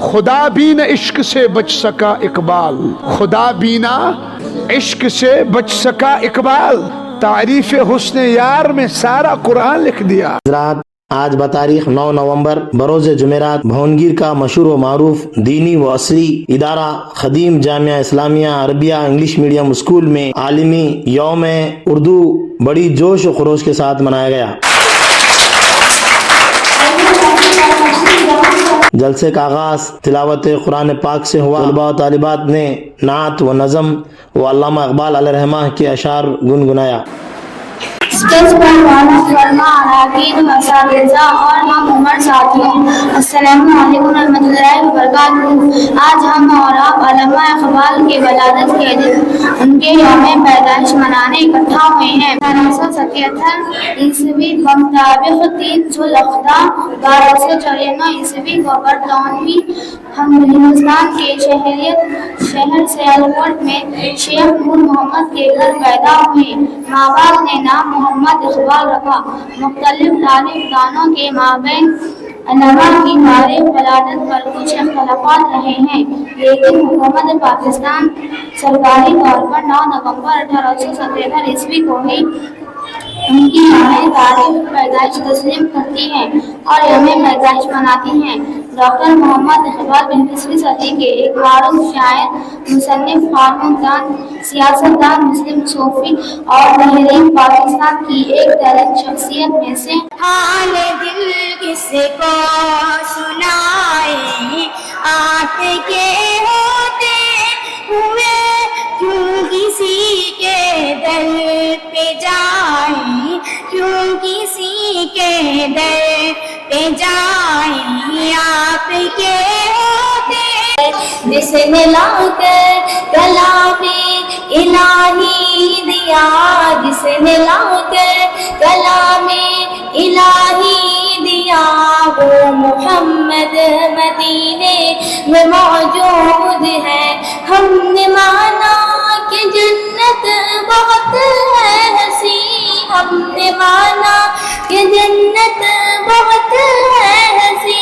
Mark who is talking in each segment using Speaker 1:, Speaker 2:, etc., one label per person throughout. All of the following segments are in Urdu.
Speaker 1: خدا بھی نہ عشق سے بچ سکا اقبال، خدا بھی نہ عشق سے بچ سکا اقبال، تعریف حسن یار میں سارا قرآن لکھ دیا۔
Speaker 2: حضرات، آج بتاریخ 9 نومبر بروز جمعرات بھونگیر کا مشہور و معروف دینی و اصلی ادارہ خدیم Jamia Islamia Arabia English medium school میں عالمی یوم اردو بڑی جوش و خروش کے ساتھ منایا گیا۔ جلسے کا آغاز تلاوت قرآن پاک سے ہوا۔ طلباء و طالبات نے نعت و نظم و علامہ اقبال علیہ الرحمہ کے اشعار گنگنایا۔
Speaker 3: اسٹیج پر محترمہ اراکین اساتذہ اور ہم عمر ساتھیوں، السلام علیکم ورحمۃ اللہ وبرکاتہ۔ آج ہم اور آپ علامہ اقبال کی ولادت کے دن ان کے یوم پیدائش منانے اکٹھا ہوئے ہیں۔ 1877 عیسوی بمطابق 3 ذوالقعدہ 1294 عیسوی کو برطانوی ہندوستان کے شہر سیالکوٹ میں شیخ نور محمد کے گھر پیدا ہوئے۔ ماں باپ نے نام محمد اقبال رکھا۔ مختلف تاریخ دانوں کے مابین علامہ کی تاریخ ولادت پر کچھ اختلافات رہے ہیں، لیکن حکومت پاکستان سرکاری طور پر 9 نومبر 1877 عیسوی کو ہی ان کی تاریخ پیدائش تسلیم کرتی ہے اور یوم پیدائش مناتی ہیں۔ ڈاکٹر محمد اقبال 20ویں صدی کے ایک معروف شاعر، مصنف، قانون دان، سیاست دان، مسلم صوفی اور تحریک پاکستان کی ایک ترین شخصیت میں سے۔
Speaker 4: حال دل کس کو سنائے، آپ کے ہوتے ہوئے کیوں کسی کے در پہ جائیں، کیوں کسی کے در پہ جائیں، آپ کے ہوتے جس نے لا کر کلام الہی دیا، جس نے لا کر کلام الہی دیا، وہ محمد مدینے میں موجود ہے۔ ہم نے مانا کہ جنت بہت ہے ہنسی، ہم نے مانا کہ جنت بہت ہے ہنسی،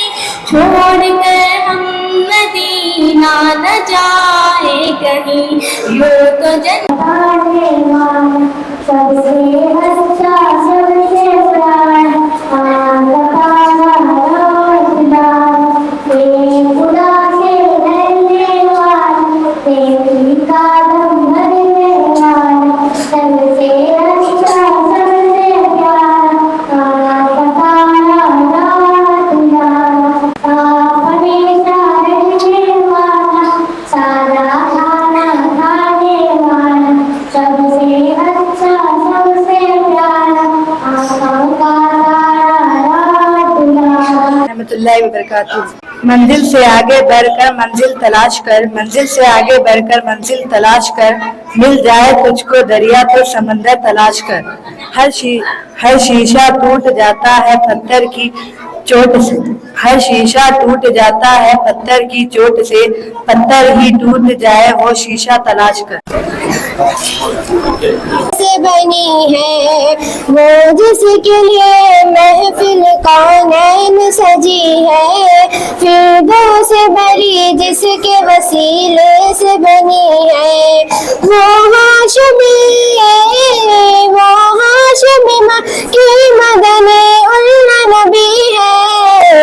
Speaker 4: چھوڑ کر ہم مدینہ نہ جائے کہیں، یوں تو جنت سب سے اچھا سب سے پیارا
Speaker 5: اللہ وبرکاتہ۔ منزل سے آگے بڑھ کر منزل تلاش کر، منزل سے آگے بڑھ کر منزل تلاش کر، مل جائے تجھ کو دریا تو سمندر تلاش کر۔ ہر شیشہ ٹوٹ جاتا ہے پتھر کی چوٹ سے، ہر شیشہ ٹوٹ جاتا ہے پتھر کی چوٹ سے، پتھر ہی ٹوٹ جائے وہ شیشہ تلاش کر۔
Speaker 4: سے بنی ہے وہ جس کے لیے محفل کونین سجی ہے، فردوس سے بری جس کے وسیلے سے بنی ہے، وہ ہاشمی کی مدن النبی ہے،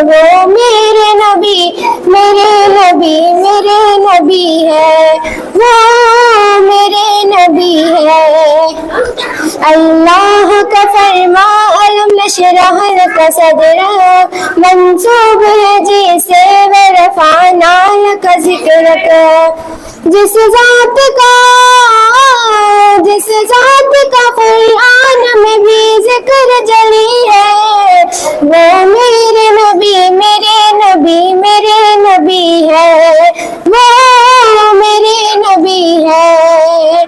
Speaker 4: وہ میرے نبی میرے نبی میرے نبی ہے، وہ میرے نبی ہے۔ اللہ کا فرما علم نشرح لک صدرک، منصوب ہے جسے ورفعنا لک ذکرک، جس ذات کا قرآن میں بھی ذکر جلی ہے، وہ میرے نبی میرے نبی میرے نبی ہے، وہ میرے نبی ہے۔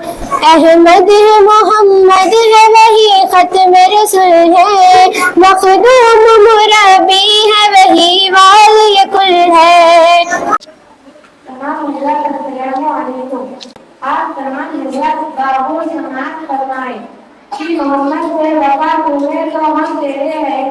Speaker 4: احمد ہے محمد ہے وہی ختم رسول ہے، مخدوم مربی ہے وہی والی کل ہے۔
Speaker 3: السلام علیکم۔ آپ تمام حضرات بابو سماعت فرمائیں کہ محمد سے وفا ہوئے تو ہم تیرے ہیں،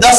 Speaker 6: 10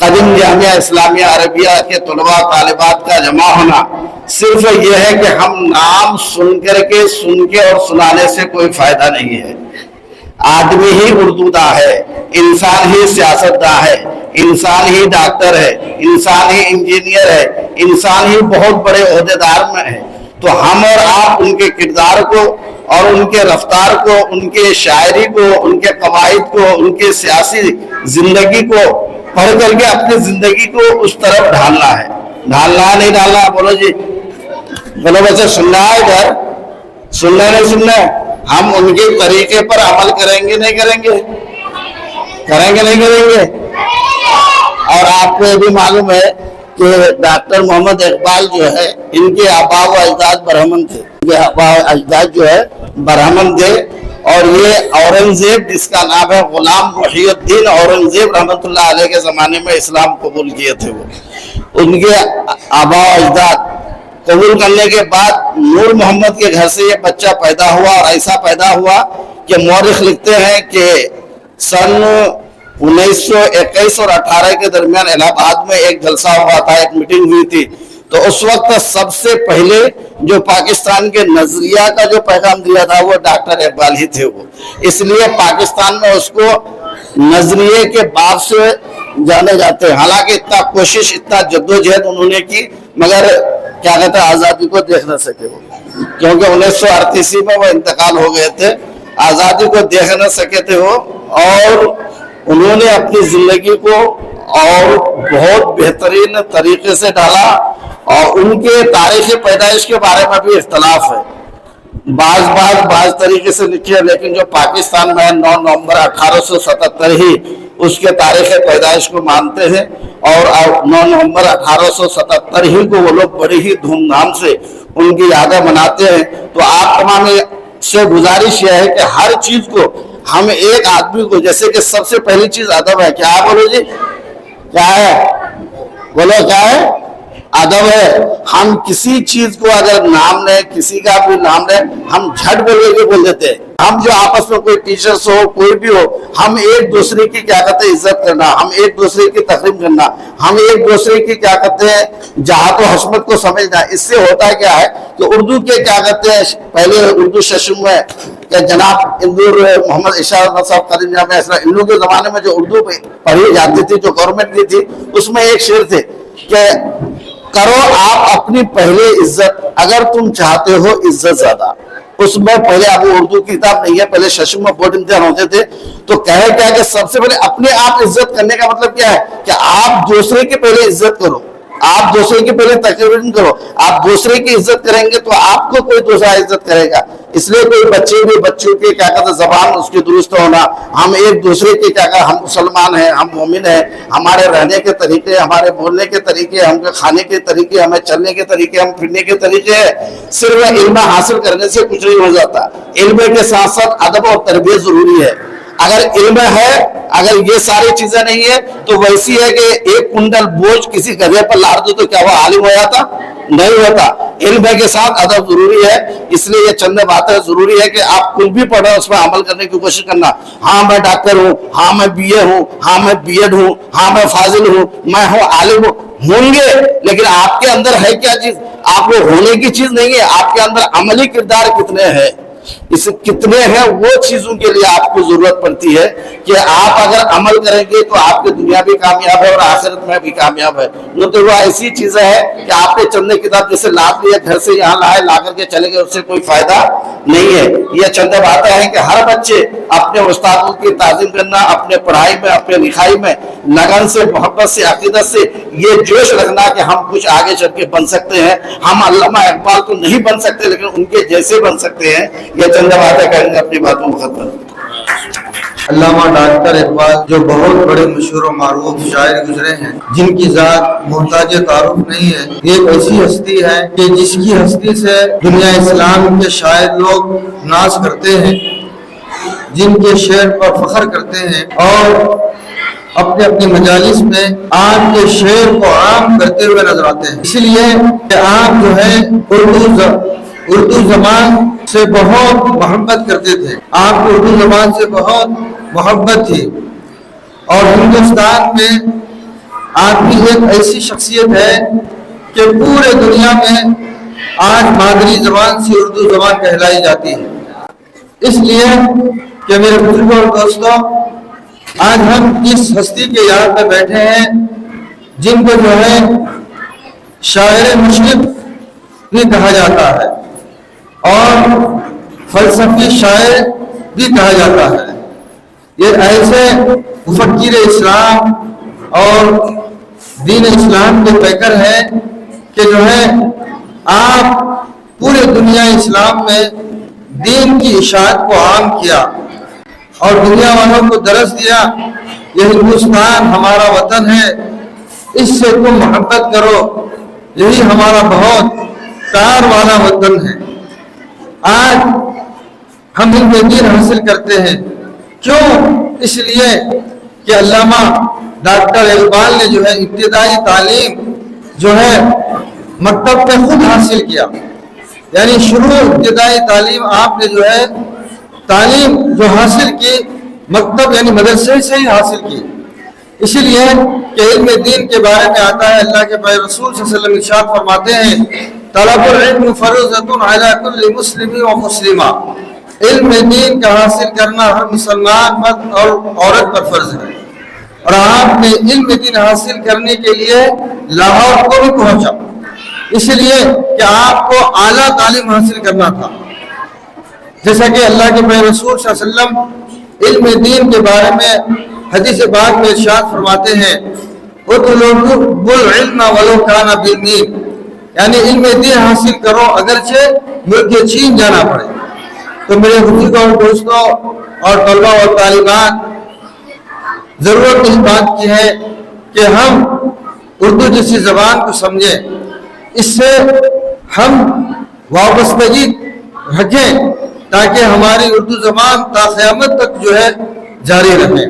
Speaker 7: قدیم جامعہ اسلامیہ عربیہ کے طلباء طالبات کا جمع ہونا صرف یہ ہے کہ ہم نام سن کے اور سنانے سے کوئی فائدہ نہیں ہے. آدمی ہی اردو داں ہے، انسان ہی سیاست داں ہے، انسان ہی ڈاکٹر ہے، انسان ہی انجینئر ہے، انسان ہی بہت بڑے عہدیدار میں ہے. تو ہم اور آپ ان کے کردار کو اور ان کے رفتار کو، ان کے شاعری کو، ان کے قواعد کو، ان کے سیاسی زندگی کو پڑھ کر کے اپنی زندگی کو اس طرف ڈھالنا ہے. ڈھالنا ہے نہیں ڈالنا؟ بولو جی، بولو بچے، سننا ہے ادھر، سننا نہیں سننا ہے؟ ہم ان کے طریقے پر عمل کریں گے نہیں کریں گے؟ کریں گے نہیں کریں گے؟ اور آپ کو یہ بھی معلوم ہے کہ ڈاکٹر محمد اقبال جو ہے، ان کے آبا و اجداد برہمن تھے. ان کے آبا و اجداد جو ہے برہمن تھے، اور یہ اورنگزیب جس کا نام ہے غلام محی الدین اورنگزیب رحمۃ اللہ علیہ کے زمانے میں اسلام قبول کیے تھے. وہ ان کے آبا و اجداد قبول کرنے کے بعد نور محمد کے گھر سے یہ بچہ پیدا ہوا، اور ایسا پیدا ہوا کہ مورخ لکھتے ہیں کہ سن 1921 اور 18 کے درمیان الہ آباد میں ایک جلسہ ہوا تھا، ایک میٹنگ ہوئی تھی. تو اس وقت سب سے پہلے جو پاکستان کے نظریہ کا جو پیغام دیا تھا وہ ڈاکٹر اقبال ہی تھے. وہ اس لیے پاکستان میں اس کو نظریے کے باپ سے جانے جاتے ہیں. حالانکہ اتنا کوشش، اتنا جدوجہد انہوں نے کی، مگر کیا کہتے ہیں، آزادی کو دیکھ نہ سکے وہ، کیونکہ 1938 میں وہ انتقال ہو گئے تھے. آزادی کو دیکھ نہ سکے تھے وہ، اور انہوں نے اپنی زندگی کو اور بہت بہترین طریقے سے ڈالا. اور ان کے تاریخ پیدائش کے بارے میں بھی اختلاف ہے، بعض طریقے سے لکھی ہے، لیکن جو پاکستان میں 9 نومبر 1877 ہی اس کے تاریخ پیدائش کو مانتے ہیں، اور 9 نومبر 1877 ہی کو وہ لوگ بڑی ہی دھوم دھام سے ان کی یادیں مناتے ہیں. تو آپ تمام سے گزارش یہ ہے کہ ہر چیز کو ہم ایک آدمی کو، جیسے کہ سب سے پہلی چیز ادب ہے. کیا بولو جی، کیا ہے؟ بولو کیا ہے؟ ادب ہے. ہم کسی چیز کو اگر نام لیں، کسی کا بھی نام لیں، ہم جھٹ بول دیتے ہیں. ہم جو آپس میں کوئی ٹیچرز ہو، کوئی بھی ہو، ہم ایک دوسرے کی کیا کہتے ہیں عزت کرنا، ہم ایک دوسرے کی تقریم کرنا، ہم ایک دوسرے کی کیا کہتے ہیں جہات و حشمت کو سمجھنا. اس سے ہوتا کیا ہے کہ اردو کے کیا کہتے ہیں، پہلے اردو سیشن میں کہ جناب اندور محمد اشارت صاحب قدیم جامعہ اسلام، ان لوگوں کے زمانے میں جو اردو پڑھی جاتی تھی، جو گورنمنٹ کی تھی، اس میں ایک شعر تھے کہ کرو آپ اپنی پہلے عزت اگر تم چاہتے ہو عزت زیادہ. اس میں پہلے اب اردو کی کتاب نہیں ہے، پہلے سیشن میں بورڈ امتحان ہوتے تھے. تو کہے کیا کہ سب سے پہلے اپنے آپ عزت کرنے کا مطلب کیا ہے کہ آپ دوسرے کی پہلے عزت کرو، آپ دوسرے کی پہلے تقریر کرو. آپ دوسرے کی عزت کریں گے تو آپ کو کوئی دوسرا عزت کرے گا. اس لیے کوئی بچوں کی کیا کہتے زبان اس کی درست ہونا، ہم ایک دوسرے کی کیا کہتے، ہم مسلمان ہیں، ہم مومن ہیں، ہمارے رہنے کے طریقے، ہمارے بولنے کے طریقے، ہم کے کھانے کے طریقے، ہمیں چلنے کے طریقے، ہم پھرنے کے طریقے ہیں. صرف علم حاصل کرنے سے کچھ نہیں ہو جاتا. علم کے ساتھ ساتھ ادب اور تربیت ضروری ہے. اگر علم ہے، اگر یہ ساری چیزیں نہیں ہے تو ویسی ہے کہ ایک کنڈل بوجھ کسی گدھے پر لاد دو تو کیا وہ عالم ہو جاتا؟ نہیں ہوتا. علم کے ساتھ ادب ضروری ہے. اس لیے یہ چند باتیں ضروری ہے کہ آپ کچھ بھی پڑھیں اس میں عمل کرنے کی کوشش کرنا. ہاں میں ڈاکٹر ہوں، ہاں میں بی اے ہوں، ہاں میں بی ایڈ ہوں، ہاں میں فاضل ہوں، میں ہوں عالم ہوں گے، لیکن آپ کے اندر ہے کیا چیز؟ آپ کو ہونے کی چیز نہیں ہے. آپ کے اندر عملی کردار کتنے ہیں، اس کتنے ہیں، وہ چیزوں کے لیے آپ کو ضرورت پڑتی ہے کہ آپ اگر عمل کریں گے تو آپ کی دنیا بھی کامیاب ہے اور آخرت میں بھی کامیاب ہے. نہ تو وہ ایسی چیزیں ہیں کہ آپ نے چند کتاب جیسے لاد لیا گھر سے یہاں لائے، لا کر کے چلے گئے، اس سے کوئی فائدہ نہیں ہے. یہ چند باتیں ہیں کہ ہر بچے اپنے استادوں کی تعظیم کرنا، اپنے پڑھائی میں، اپنے لکھائی میں لگن سے، محبت سے، عقیدت سے یہ جوش رکھنا کہ ہم کچھ آگے چل کے بن سکتے ہیں. ہم علامہ اقبال تو نہیں بن سکتے لیکن ان کے جیسے بن سکتے ہیں. یہ چند باتیں کہیں گے، اپنی باتوں کو ختم.
Speaker 8: علامہ ڈاکٹر اقبال جو بہت بڑے مشہور و معروف شاعر گزرے ہیں، جن کی ذات محتاج تعارف نہیں ہے. ایک ایسی ہستی ہے کہ جس کی ہستی سے دنیا اسلام کے شاعر لوگ ناز کرتے ہیں، جن کے شعر پر فخر کرتے ہیں اور اپنے اپنے مجالس میں آپ کے شعر کو عام کرتے ہوئے نظر آتے ہیں. اسی لیے کہ آپ جو ہے اردو زبان سے بہت محبت کرتے تھے. آپ کو اردو زبان سے بہت محبت تھی، اور ہندوستان میں آپ بھی ایک ایسی شخصیت ہے کہ پورے دنیا میں آج مادری زبان سے اردو زبان کہلائی جاتی ہے. اس لیے کہ میرے بزرگوں اور دوستوں، آج ہم اس ہستی کے یاد میں بیٹھے ہیں جن کو جو ہے شاعر مشرق بھی کہا جاتا ہے اور فلسفی شاعر بھی کہا جاتا ہے. یہ ایسے مفکر اسلام اور دین اسلام کے پیکر ہیں کہ جو ہے آپ پورے دنیا اسلام میں دین کی اشاعت کو عام کیا اور دنیا والوں کو درس دیا یہ ہندوستان ہمارا وطن ہے، اس سے تم محبت کرو، یہی ہمارا بہت پیار والا وطن ہے. آج ہم علم دین حاصل کرتے ہیں، کیوں؟ اس لیے کہ علامہ ڈاکٹر اقبال نے جو ہے ابتدائی تعلیم جو ہے مکتب میں خود حاصل کیا، یعنی شروع ابتدائی تعلیم آپ نے جو ہے تعلیم جو حاصل کی مکتب یعنی مدرسے سے ہی حاصل کی. اسی لیے کہ علم دین کے بارے میں آتا ہے، اللہ کے پیارے رسول صلی اللہ علیہ وسلم ارشاد فرماتے ہیں طلب العلم فرضۃ علی کل مسلم و مسلمہ، علم دین کا حاصل کرنا ہر مسلمان مرد اور عورت پر فرض ہے. اور آپ نے علم دین حاصل کرنے کے لیے لاہور کو بھی پہنچا، اس لیے کہ آپ کو اعلیٰ تعلیم حاصل کرنا تھا. جیسا کہ اللہ کے پیارے رسول صلی اللہ علیہ وسلم علم دین کے بارے میں حدیث پاک میں ارشاد فرماتے ہیں اطلبوا العلم ولو کان بالمین، یعنی علم دین حاصل کرو اگرچہ ملک چین جانا پڑے. تو میرے بزرگوں اور دوستوں اور طلباء اور طالبات، ضرورت اس بات کی ہے کہ ہم اردو جیسی زبان کو سمجھیں، اس سے ہم وابستگی رکھیں تاکہ ہماری اردو زبان تا قیامت تک جو ہے جاری رہے.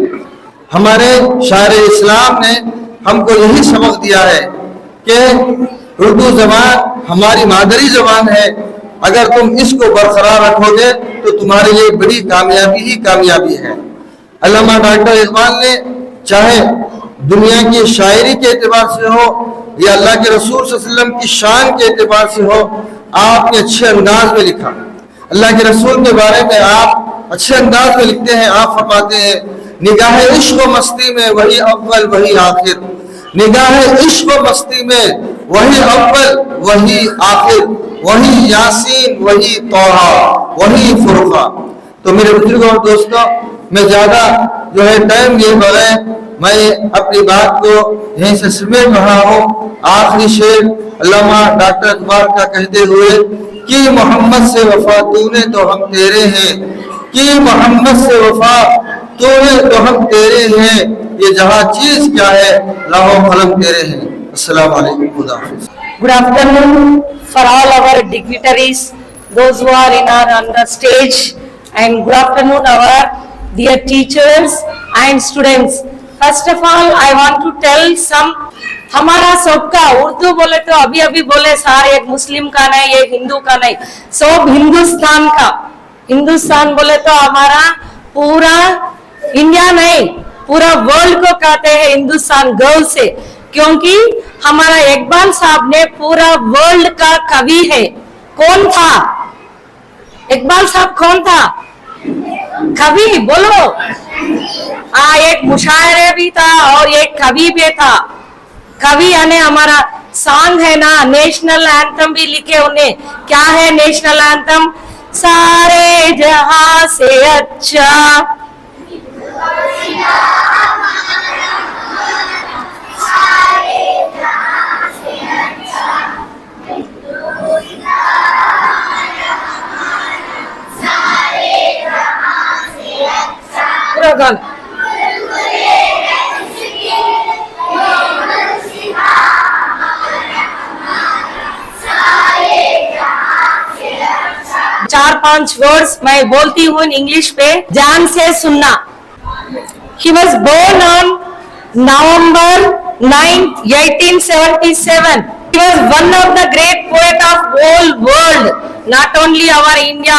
Speaker 8: ہمارے شاعر اسلام نے ہم کو یہی سبق دیا ہے کہ اردو زبان ہماری مادری زبان ہے، اگر تم اس کو برقرار رکھو گے تو تمہارے لیے بڑی کامیابی ہی کامیابی ہے. علامہ ڈاکٹر اقبال نے چاہے دنیا کی شاعری کے اعتبار سے ہو یا اللہ کے رسول صلی اللہ علیہ وسلم کی شان کے اعتبار سے ہو، آپ نے اچھے انداز میں لکھا. اللہ کے رسول کے بارے میں آپ اچھے انداز میں لکھتے ہیں. آپ فرماتے ہیں نگاہ عشق و مستی میں وہی اول وہی آخر، نگاہ عشق و مستی میں وہی اول وہی آخر، وہی یاسین وہی طٰہٰ وہی فرقان. تو میرے بزرگوں اور دوستوں، میں زیادہ جو ہے ٹائم لیے بغیر میں اپنی بات کو یہیں سے سمیٹ رہا ہوں. آخری شعر علامہ ڈاکٹر اقبال کا کہتے ہوئے کہ محمد سے وفا تو نے تو ہم تیرے ہیں، کہ محمد سے وفا تو نے تو ہم تیرے ہیں، یہ جہاں چیز کیا ہے لاہو قلم تیرے ہیں. السلام علیکم، خدا حافظ.
Speaker 5: Good afternoon for all our dignitaries, those who are on the stage, and good afternoon our dear teachers and students. First of all, I want to tell some ہمارا سب کا اردو بولے تو ابھی ابھی بولے سارے ایک مسلم کا نہیں ایک ہندو کا نہیں، سب ہندوستان کا. ہندوستان بولے تو ہمارا پورا انڈیا نہیں پورا ورلڈ کو کہتے ہیں ہندوستان گرل سے، کیونکہ ہمارا اقبال صاحب نے پورا ورلڈ کا کبھی ہے. کون تھا اقبال صاحب؟ کون تھا کبھی؟ بولو. ایک مشاعرے بھی تھا اور ایک کبھی بھی تھا. کبھی یعنی ہمارا سانگ ہے نا، نیشنل اینتھم بھی لکھے انہیں. کیا ہے نیشنل اینتھم؟ سارے جہاں سے اچھا پورا گانا. چار پانچ ورڈز میں بولتی ہوں انگلش پہ، جان سے سننا. He was born on November 9th, 1877. He was one of the great poet of whole world. not only our India,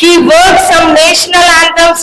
Speaker 5: He worked some national anthems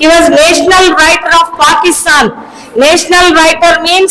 Speaker 5: He was national writer of Pakistan. National writer means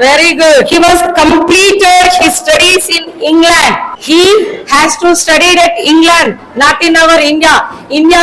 Speaker 5: Very good. He was completed his studies in England. He has to study at England, not in our India. India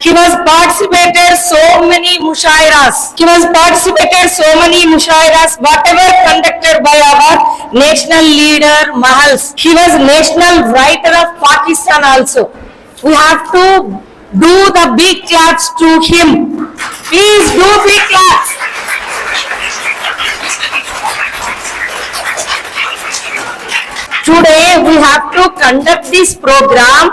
Speaker 5: He was participated so many mushairas whatever conducted by our national leader Mahals. He was national writer of Pakistan also. We have to do the big claps to him. Please do big claps. Today we have to conduct this program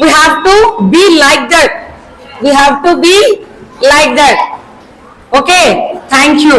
Speaker 5: We have to be like that. Okay, thank you.